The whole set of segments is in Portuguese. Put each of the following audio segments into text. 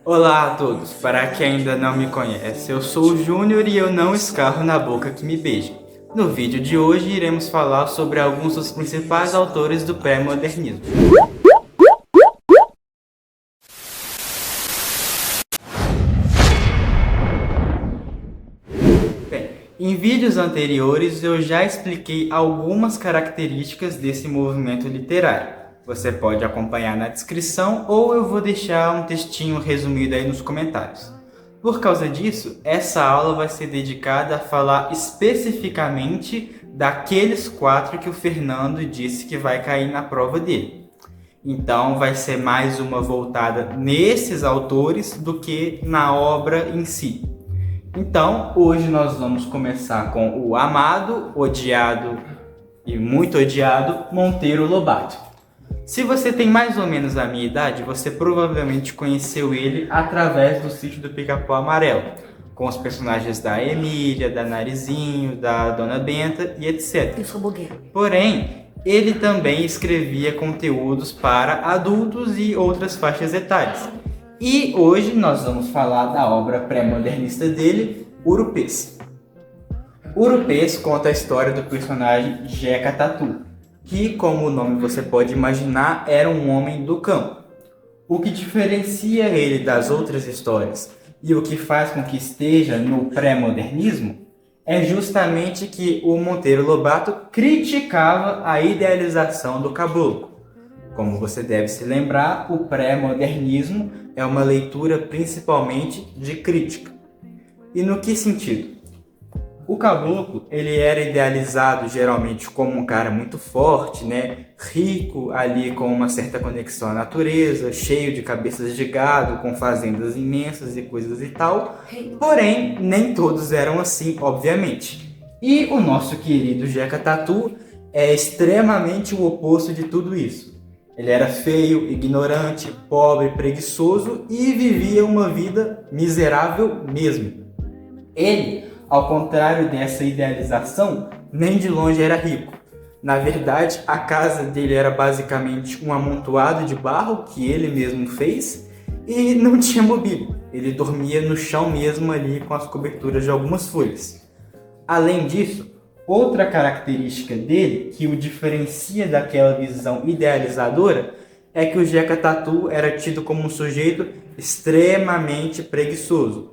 Olá a todos, para quem ainda não me conhece, eu sou o Júnior e eu não escarro na boca que me beija. No vídeo de hoje iremos falar sobre alguns dos principais autores do pré-modernismo. Bem, em vídeos anteriores eu já expliquei algumas características desse movimento literário. Você pode acompanhar na descrição ou eu vou deixar um textinho resumido aí nos comentários. Por causa disso, essa aula vai ser dedicada a falar especificamente daqueles 4 que o Fernando disse que vai cair na prova dele. Então vai ser mais uma voltada nesses autores do que na obra em si. Então, hoje nós vamos começar com o amado, odiado e muito odiado Monteiro Lobato. Se você tem mais ou menos a minha idade, você provavelmente conheceu ele através do Sítio do Pica-Pau Amarelo, com os personagens da Emília, da Narizinho, da Dona Benta e etc. Eu sou blogueiro. Porém, ele também escrevia conteúdos para adultos e outras faixas etárias. E hoje nós vamos falar da obra pré-modernista dele, Urupês. Urupês conta a história do personagem Jeca Tatu, que, como o nome você pode imaginar, era um homem do campo. O que diferencia ele das outras histórias e o que faz com que esteja no pré-modernismo é justamente que o Monteiro Lobato criticava a idealização do caboclo. Como você deve se lembrar, o pré-modernismo é uma leitura principalmente de crítica. E no que sentido? O caboclo, ele era idealizado geralmente como um cara muito forte, rico, ali com uma certa conexão à natureza, cheio de cabeças de gado, com fazendas imensas e coisas e tal. Porém, nem todos eram assim, obviamente. E o nosso querido Jeca Tatu é extremamente o oposto de tudo isso. Ele era feio, ignorante, pobre, preguiçoso e vivia uma vida miserável mesmo. Ele, ao contrário dessa idealização, nem de longe era rico. Na verdade, a casa dele era basicamente um amontoado de barro que ele mesmo fez e não tinha mobília. Ele dormia no chão mesmo ali com as coberturas de algumas folhas. Além disso, outra característica dele que o diferencia daquela visão idealizadora é que o Jeca Tatu era tido como um sujeito extremamente preguiçoso.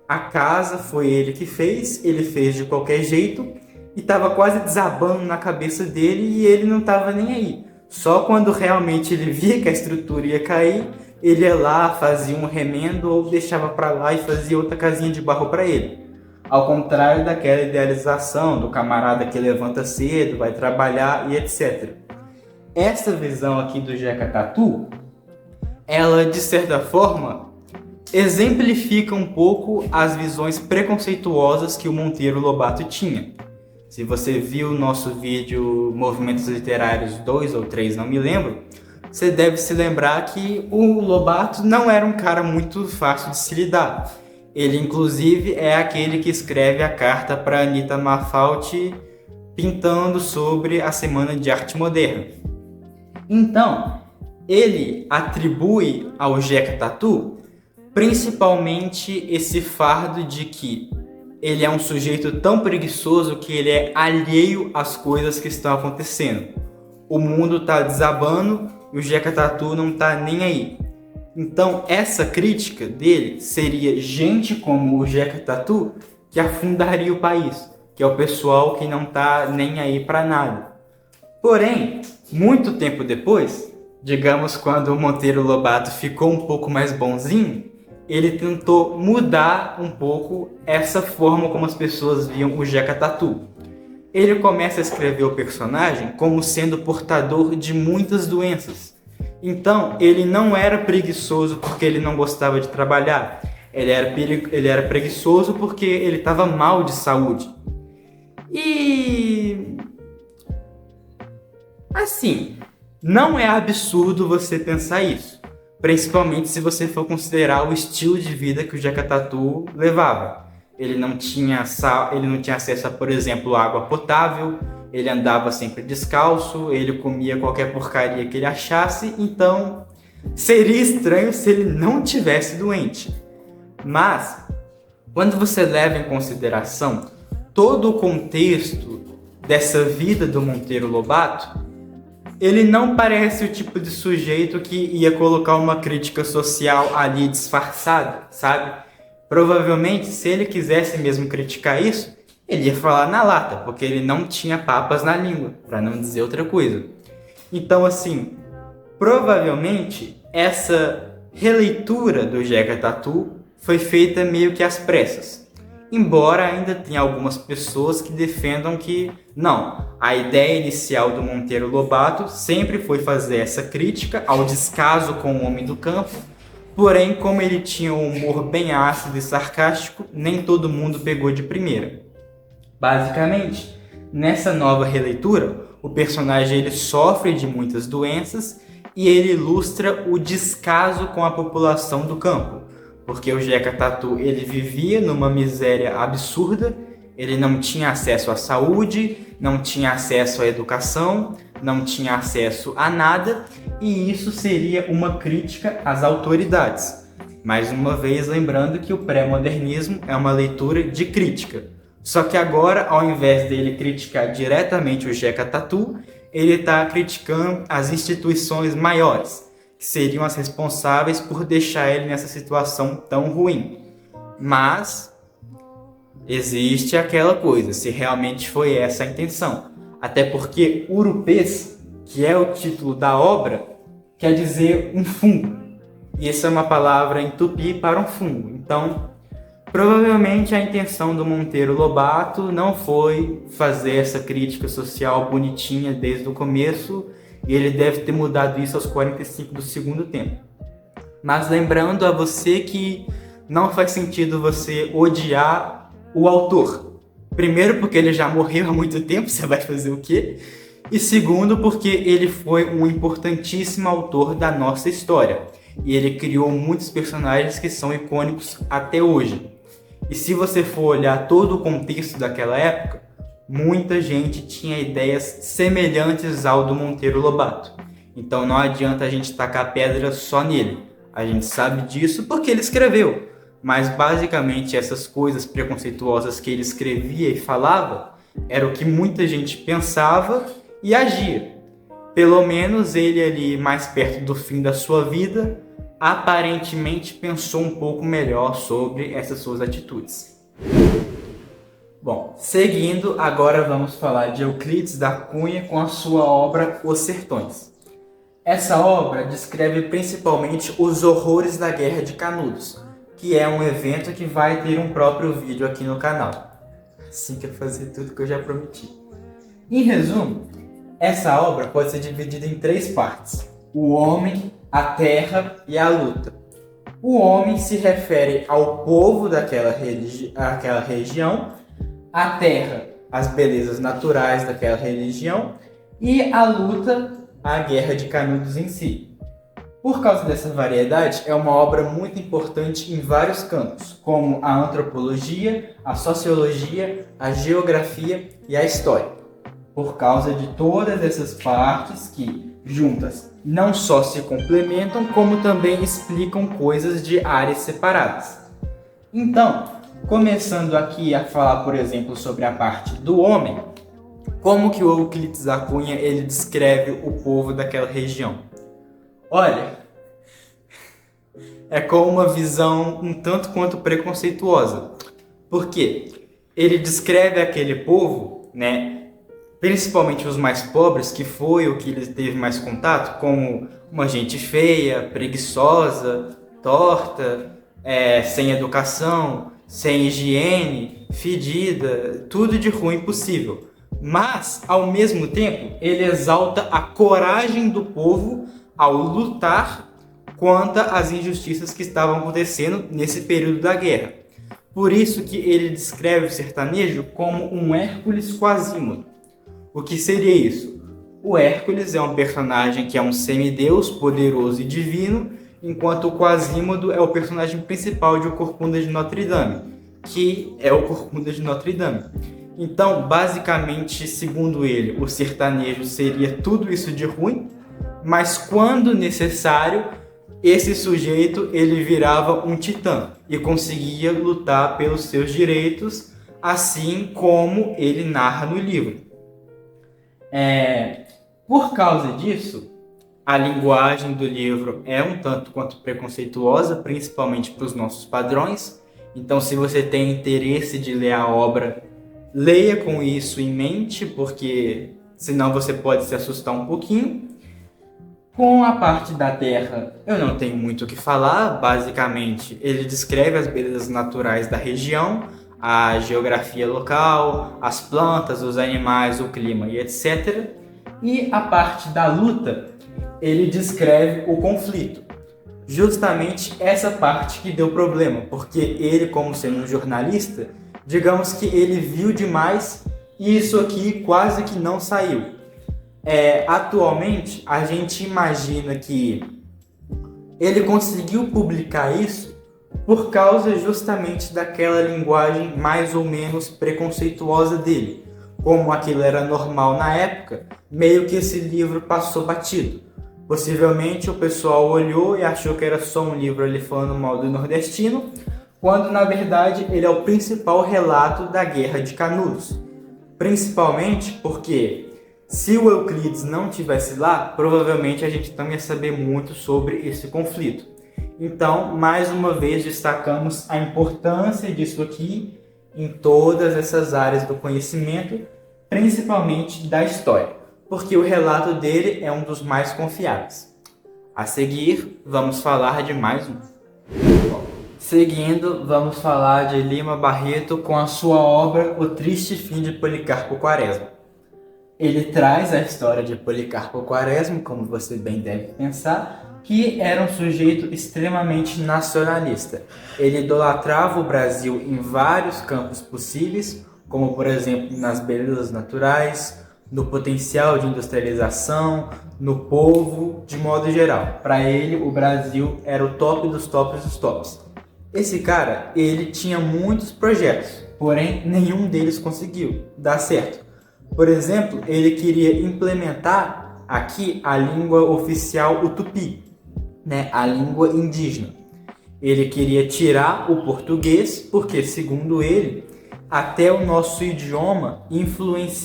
A casa foi ele que fez, ele fez de qualquer jeito e estava quase desabando na cabeça dele e ele não estava nem aí. Só quando realmente ele via que a estrutura ia cair, ele ia lá, fazia um remendo ou deixava para lá e fazia outra casinha de barro para ele. Ao contrário daquela idealização do camarada que levanta cedo, vai trabalhar e etc. Essa visão aqui do Jeca Tatu, ela de certa forma exemplifica um pouco as visões preconceituosas que o Monteiro Lobato tinha. Se você viu o nosso vídeo Movimentos Literários 2 ou 3, não me lembro, você deve se lembrar que o Lobato não era um cara muito fácil de se lidar. Ele, inclusive, é aquele que escreve a carta para Anita Malfatti pintando sobre a Semana de Arte Moderna. Então, ele atribui ao Jeca Tatu principalmente esse fardo de que ele é um sujeito tão preguiçoso que ele é alheio às coisas que estão acontecendo. O mundo está desabando e o Jeca Tatu não está nem aí. Então essa crítica dele seria gente como o Jeca Tatu que afundaria o país, que é o pessoal que não está nem aí para nada. Porém, muito tempo depois, digamos quando o Monteiro Lobato ficou um pouco mais bonzinho, ele tentou mudar um pouco essa forma como as pessoas viam o Jeca Tatu. Ele começa a escrever o personagem como sendo portador de muitas doenças. Então, ele não era preguiçoso porque ele não gostava de trabalhar. Ele era preguiçoso porque ele estava mal de saúde. E assim, não é absurdo você pensar isso. Principalmente se você for considerar o estilo de vida que o Jeca Tatu levava. Ele não tinha acesso a, por exemplo, água potável, ele andava sempre descalço, ele comia qualquer porcaria que ele achasse, então Seria estranho se ele não tivesse doente. Mas, quando você leva em consideração todo o contexto dessa vida do Monteiro Lobato, ele não parece o tipo de sujeito que ia colocar uma crítica social ali disfarçada, sabe? Provavelmente, se ele quisesse mesmo criticar isso, ele ia falar na lata, porque ele não tinha papas na língua, para não dizer outra coisa. Então, assim, provavelmente essa releitura do Jeca Tatu foi feita meio que às pressas. Embora ainda tenha algumas pessoas que defendam que não, a ideia inicial do Monteiro Lobato sempre foi fazer essa crítica ao descaso com o homem do campo, porém, como ele tinha um humor bem ácido e sarcástico, nem todo mundo pegou de primeira. Basicamente, nessa nova releitura, o personagem ele sofre de muitas doenças e ele ilustra o descaso com a população do campo. Porque o Jeca Tatu ele vivia numa miséria absurda, ele não tinha acesso à saúde, não tinha acesso à educação, não tinha acesso a nada, e isso seria uma crítica às autoridades. Mais uma vez lembrando que o pré-modernismo é uma leitura de crítica. Só que agora, ao invés dele criticar diretamente o Jeca Tatu, ele está criticando as instituições maiores, que seriam as responsáveis por deixar ele nessa situação tão ruim. Mas existe aquela coisa, se realmente foi essa a intenção. Até porque Urupês, que é o título da obra, quer dizer um fungo. E isso é uma palavra em tupi para um fungo. Então, provavelmente a intenção do Monteiro Lobato não foi fazer essa crítica social bonitinha desde o começo, e ele deve ter mudado isso aos 45 do segundo tempo. Mas lembrando a você que não faz sentido você odiar o autor. Primeiro, porque ele já morreu há muito tempo, você vai fazer o quê? E segundo, porque ele foi um importantíssimo autor da nossa história. E ele criou muitos personagens que são icônicos até hoje. E se você for olhar todo o contexto daquela época, muita gente tinha ideias semelhantes ao do Monteiro Lobato. Então não adianta a gente tacar pedra só nele. A gente sabe disso porque ele escreveu. Mas basicamente essas coisas preconceituosas que ele escrevia e falava era o que muita gente pensava e agia. Pelo menos ele ali mais perto do fim da sua vida aparentemente pensou um pouco melhor sobre essas suas atitudes. Bom, seguindo, agora vamos falar de Euclides da Cunha com a sua obra Os Sertões. Essa obra descreve principalmente os horrores da Guerra de Canudos, que é um evento que vai ter um próprio vídeo aqui no canal. Assim que eu fazer tudo que eu já prometi. Em resumo, essa obra pode ser dividida em 3 partes: o homem, a terra e a luta. O homem se refere ao povo daquela região, a terra, as belezas naturais daquela religião, e a luta, a Guerra de Canudos em si. Por causa dessa variedade, é uma obra muito importante em vários campos, como a antropologia, a sociologia, a geografia e a história. Por causa de todas essas partes que, juntas, não só se complementam, como também explicam coisas de áreas separadas. Então, começando aqui a falar, por exemplo, sobre a parte do homem, como que o Euclides da Cunha ele descreve o povo daquela região? Olha, é com uma visão um tanto quanto preconceituosa. Por quê? Ele descreve aquele povo, né, principalmente os mais pobres, que foi o que ele teve mais contato, como uma gente feia, preguiçosa, torta, sem educação, sem higiene, fedida, tudo de ruim possível. Mas, ao mesmo tempo, ele exalta a coragem do povo ao lutar contra as injustiças que estavam acontecendo nesse período da guerra. Por isso que ele descreve o sertanejo como um Hércules Quasímodo. O que seria isso? O Hércules é um personagem que é um semideus poderoso e divino, enquanto o Quasímodo é o personagem principal de O Corcunda de Notre Dame, que é o Corcunda de Notre Dame. Então, basicamente, segundo ele, o sertanejo seria tudo isso de ruim, mas quando necessário, esse sujeito ele virava um titã e conseguia lutar pelos seus direitos, assim como ele narra no livro. Por causa disso, a linguagem do livro é um tanto quanto preconceituosa, principalmente para os nossos padrões. Então, se você tem interesse de ler a obra, leia com isso em mente, porque senão você pode se assustar um pouquinho. Com a parte da Terra, eu não tenho muito o que falar. Basicamente, ele descreve as belezas naturais da região, a geografia local, as plantas, os animais, o clima e etc. E a parte da luta, ele descreve o conflito. Justamente essa parte que deu problema, porque ele, como sendo um jornalista, digamos que ele viu demais e isso aqui quase que não saiu. Atualmente, a gente imagina que ele conseguiu publicar isso por causa justamente daquela linguagem mais ou menos preconceituosa dele. Como aquilo era normal na época, meio que esse livro passou batido. Possivelmente o pessoal olhou e achou que era só um livro ali falando mal do nordestino, quando na verdade ele é o principal relato da Guerra de Canudos. Principalmente porque se o Euclides não estivesse lá, provavelmente a gente não ia saber muito sobre esse conflito. Então, mais uma vez, destacamos a importância disso aqui em todas essas áreas do conhecimento, principalmente da história, porque o relato dele é um dos mais confiáveis. A seguir, vamos falar de mais um. Seguindo, vamos falar de Lima Barreto com a sua obra O Triste Fim de Policarpo Quaresma. Ele traz a história de Policarpo Quaresma, como você bem deve pensar, que era um sujeito extremamente nacionalista. Ele idolatrava o Brasil em vários campos possíveis, como por exemplo nas belezas naturais, no potencial de industrialização, no povo, de modo geral. Para ele, o Brasil era o top dos tops dos tops. Esse cara, ele tinha muitos projetos, porém nenhum deles conseguiu dar certo. Por exemplo, ele queria implementar aqui a língua oficial o tupi, a língua indígena. Ele queria tirar o português, porque, segundo ele, até o nosso idioma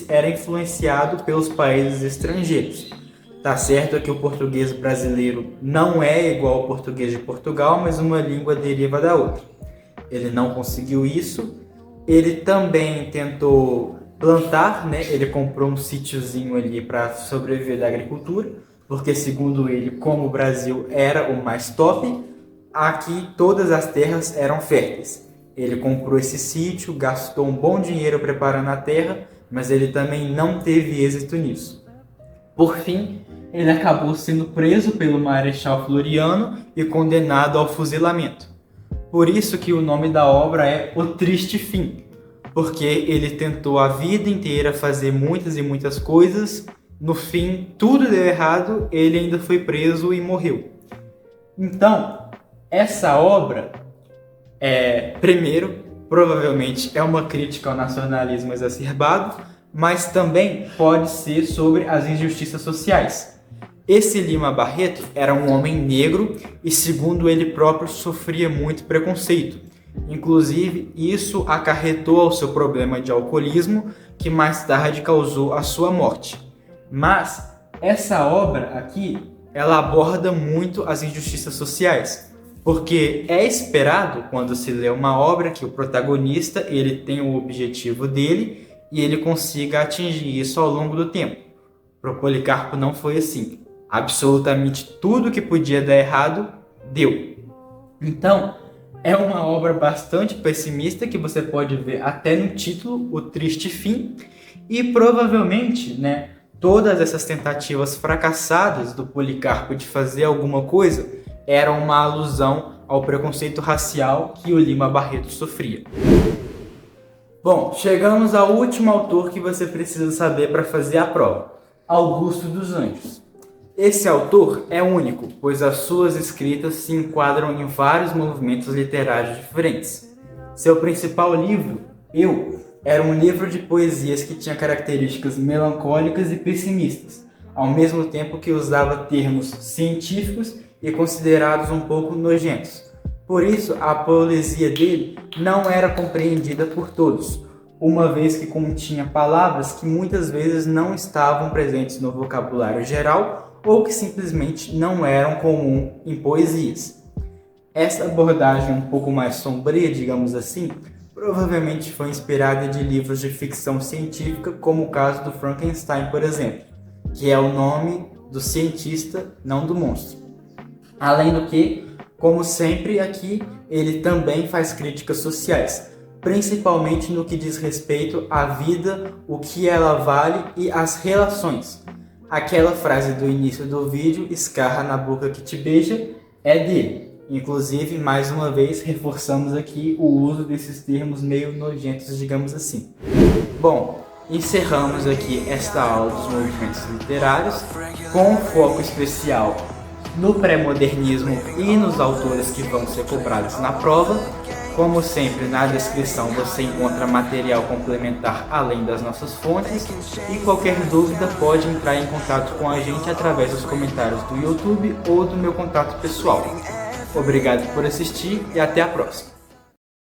era influenciado pelos países estrangeiros. Tá certo que o português brasileiro não é igual ao português de Portugal, mas uma língua deriva da outra. Ele não conseguiu isso. Ele também tentou plantar, ele comprou um sítiozinho ali para sobreviver da agricultura, porque segundo ele, como o Brasil era o mais top, aqui todas as terras eram férteis. Ele comprou esse sítio, gastou um bom dinheiro preparando a terra, mas ele também não teve êxito nisso. Por fim, ele acabou sendo preso pelo Marechal Floriano e condenado ao fuzilamento. Por isso que o nome da obra é O Triste Fim, porque ele tentou a vida inteira fazer muitas e muitas coisas, no fim tudo deu errado, ele ainda foi preso e morreu. Então, essa obra, primeiro, provavelmente é uma crítica ao nacionalismo exacerbado, mas também pode ser sobre as injustiças sociais. Esse Lima Barreto era um homem negro e, segundo ele próprio, sofria muito preconceito. Inclusive, isso acarretou ao seu problema de alcoolismo, que mais tarde causou a sua morte. Mas essa obra aqui, ela aborda muito as injustiças sociais, porque é esperado, quando se lê uma obra, que o protagonista ele tem o objetivo dele e ele consiga atingir isso ao longo do tempo. Para o Policarpo não foi assim. Absolutamente tudo que podia dar errado, deu. Então, é uma obra bastante pessimista, que você pode ver até no título, O Triste Fim, e provavelmente, todas essas tentativas fracassadas do Policarpo de fazer alguma coisa eram uma alusão ao preconceito racial que o Lima Barreto sofria. Bom, chegamos ao último autor que você precisa saber para fazer a prova, Augusto dos Anjos. Esse autor é único, pois as suas escritas se enquadram em vários movimentos literários diferentes. Seu principal livro, Eu, era um livro de poesias que tinha características melancólicas e pessimistas, ao mesmo tempo que usava termos científicos e considerados um pouco nojentos. Por isso, a poesia dele não era compreendida por todos, uma vez que continha palavras que muitas vezes não estavam presentes no vocabulário geral ou que simplesmente não eram comum em poesias. Essa abordagem um pouco mais sombria, digamos assim, provavelmente foi inspirada de livros de ficção científica, como o caso do Frankenstein, por exemplo, que é o nome do cientista, não do monstro. Além do que, como sempre aqui, ele também faz críticas sociais, principalmente no que diz respeito à vida, o que ela vale e as relações. Aquela frase do início do vídeo, escarra na boca que te beija, é dele. Inclusive, mais uma vez, reforçamos aqui o uso desses termos meio nojentos, digamos assim. Bom, encerramos aqui esta aula dos movimentos literários, com um foco especial no pré-modernismo e nos autores que vão ser cobrados na prova. Como sempre, na descrição você encontra material complementar além das nossas fontes, e qualquer dúvida pode entrar em contato com a gente através dos comentários do YouTube ou do meu contato pessoal. Obrigado por assistir e até a próxima!